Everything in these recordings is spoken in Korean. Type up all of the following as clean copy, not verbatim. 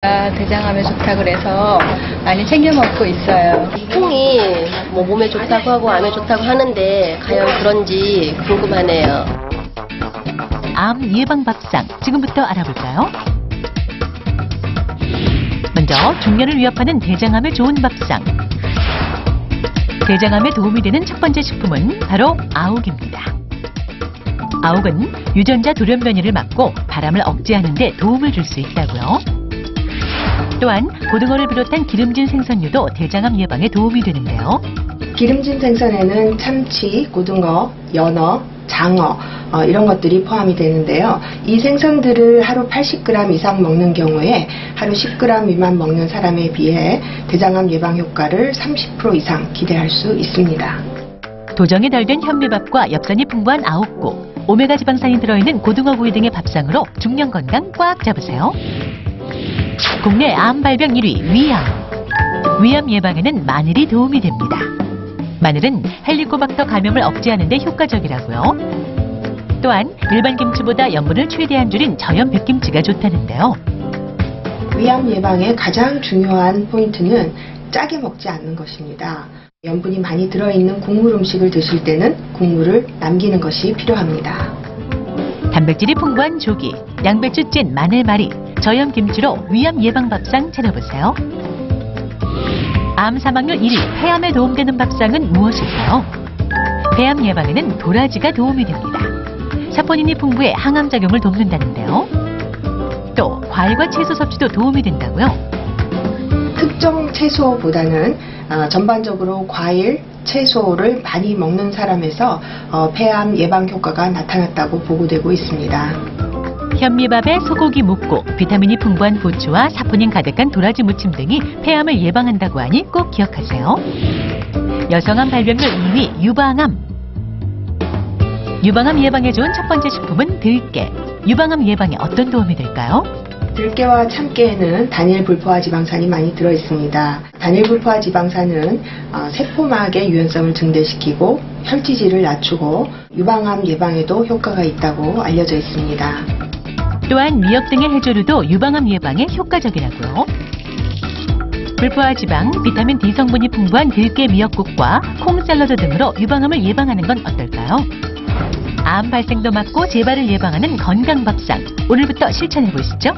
대장암에 좋다 그래서 많이 챙겨 먹고 있어요. 콩이 몸에 좋다고 하고 암에 좋다고 하는데 과연 그런지 궁금하네요. 암 예방 밥상 지금부터 알아볼까요? 먼저 중년을 위협하는 대장암에 좋은 밥상. 대장암에 도움이 되는 첫 번째 식품은 바로 아욱입니다. 아욱은 유전자 돌연 변이를 막고 바람을 억제하는 데 도움을 줄 수 있다고요. 또한 고등어를 비롯한 기름진 생선류도 대장암 예방에 도움이 되는데요. 기름진 생선에는 참치, 고등어, 연어, 장어 이런 것들이 포함이 되는데요. 이 생선들을 하루 80g 이상 먹는 경우에 하루 10g 미만 먹는 사람에 비해 대장암 예방 효과를 30% 이상 기대할 수 있습니다. 도정이 덜 된 현미밥과 엽산이 풍부한 아욱국, 오메가 지방산이 들어있는 고등어구이 등의 밥상으로 중년 건강 꽉 잡으세요. 국내 암 발병 1위 위암. 위암 예방에는 마늘이 도움이 됩니다. 마늘은 헬리코박터 감염을 억제하는 데 효과적이라고요. 또한 일반 김치보다 염분을 최대한 줄인 저염 백김치가 좋다는데요. 위암 예방의 가장 중요한 포인트는 짜게 먹지 않는 것입니다. 염분이 많이 들어있는 국물 음식을 드실 때는 국물을 남기는 것이 필요합니다. 단백질이 풍부한 조기, 양배추 찐 마늘말이, 저염 김치로 위암 예방 밥상 차려보세요. 암 사망률 1위, 폐암에 도움되는 밥상은 무엇일까요? 폐암 예방에는 도라지가 도움이 됩니다. 사포닌이 풍부해 항암 작용을 돕는다는데요. 또 과일과 채소 섭취도 도움이 된다고요. 특정 채소보다는 전반적으로 과일, 채소를 많이 먹는 사람에서 폐암 예방 효과가 나타났다고 보고되고 있습니다. 현미밥에 소고기 묵고 비타민이 풍부한 부추와 사포닌 가득한 도라지 무침 등이 폐암을 예방한다고 하니 꼭 기억하세요. 여성암 발병률 2위 유방암. 유방암 예방에 좋은 첫 번째 식품은 들깨. 유방암 예방에 어떤 도움이 될까요? 들깨와 참깨에는 단일 불포화 지방산이 많이 들어있습니다. 단일 불포화 지방산은 세포막의 유연성을 증대시키고 혈지질을 낮추고 유방암 예방에도 효과가 있다고 알려져 있습니다. 또한 미역 등의 해조류도 유방암 예방에 효과적이라고요. 불포화 지방, 비타민 D 성분이 풍부한 들깨 미역국과 콩 샐러드 등으로 유방암을 예방하는 건 어떨까요? 암 발생도 막고 재발을 예방하는 건강밥상. 오늘부터 실천해 보시죠.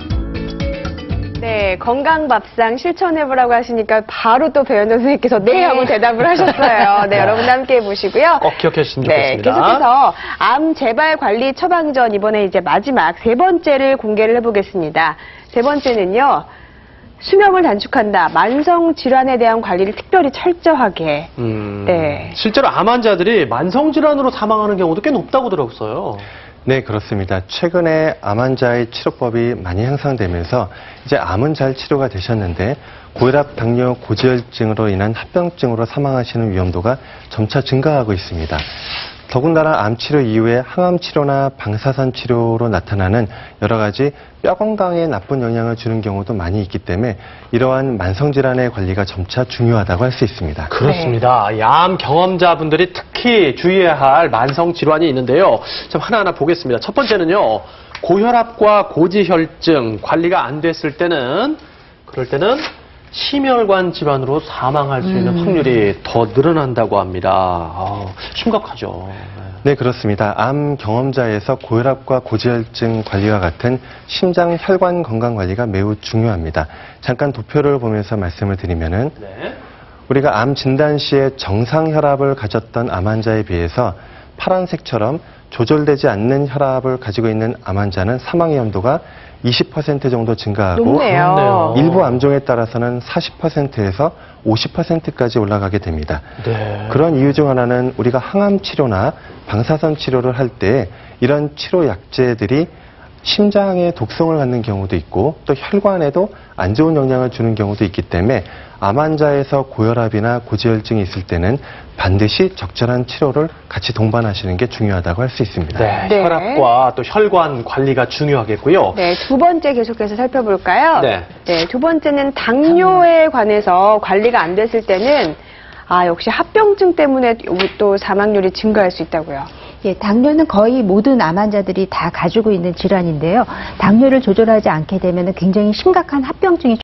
네, 건강밥상 실천해보라고 하시니까 바로 또 배현정 선생님께서 네 하고 대답을 하셨어요. 네, 여러분 함께 해보시고요. 꼭 기억해 주시면 네, 좋겠습니다. 계속해서 암 재발 관리 처방전 이번에 이제 마지막 세 번째를 공개를 해보겠습니다. 세 번째는요. 수명을 단축한다. 만성 질환에 대한 관리를 특별히 철저하게. 네. 실제로 암 환자들이 만성 질환으로 사망하는 경우도 꽤 높다고 들었어요. 네, 그렇습니다. 최근에 암 환자의 치료법이 많이 향상되면서 이제 암은 잘 치료가 되셨는데 고혈압, 당뇨, 고지혈증으로 인한 합병증으로 사망하시는 위험도가 점차 증가하고 있습니다. 더군다나 암 치료 이후에 항암 치료나 방사선 치료로 나타나는 여러 가지 뼈 건강에 나쁜 영향을 주는 경우도 많이 있기 때문에 이러한 만성 질환의 관리가 점차 중요하다고 할 수 있습니다. 그렇습니다. 이 암 경험자분들이 특히 주의해야 할 만성 질환이 있는데요. 좀 하나하나 보겠습니다. 첫 번째는요. 고혈압과 고지혈증 관리가 안 됐을 때는 그럴 때는 심혈관 질환으로 사망할 수 있는 확률이 더 늘어난다고 합니다. 심각하죠. 네, 그렇습니다. 암 경험자에서 고혈압과 고지혈증 관리와 같은 심장 혈관 건강 관리가 매우 중요합니다. 잠깐 도표를 보면서 말씀을 드리면은 우리가 암 진단 시에 정상 혈압을 가졌던 암 환자에 비해서 파란색처럼 조절되지 않는 혈압을 가지고 있는 암 환자는 사망 위험도가 20% 정도 증가하고 높네요. 일부 암종에 따라서는 40%에서 50%까지 올라가게 됩니다. 네. 그런 이유 중 하나는 우리가 항암 치료나 방사선 치료를 할 때 이런 치료 약제들이 심장에 독성을 갖는 경우도 있고 또 혈관에도 안 좋은 영향을 주는 경우도 있기 때문에 암 환자에서 고혈압이나 고지혈증이 있을 때는 반드시 적절한 치료를 같이 동반하시는 게 중요하다고 할 수 있습니다. 네, 네. 혈압과 또 혈관 관리가 중요하겠고요. 네, 두 번째 계속해서 살펴볼까요? 네. 네, 두 번째는 당뇨에 관해서 관리가 안 됐을 때는 역시 합병증 때문에 또 사망률이 증가할 수 있다고요. 예, 당뇨는 거의 모든 암 환자들이 다 가지고 있는 질환인데요. 당뇨를 조절하지 않게 되면 굉장히 심각한 합병증이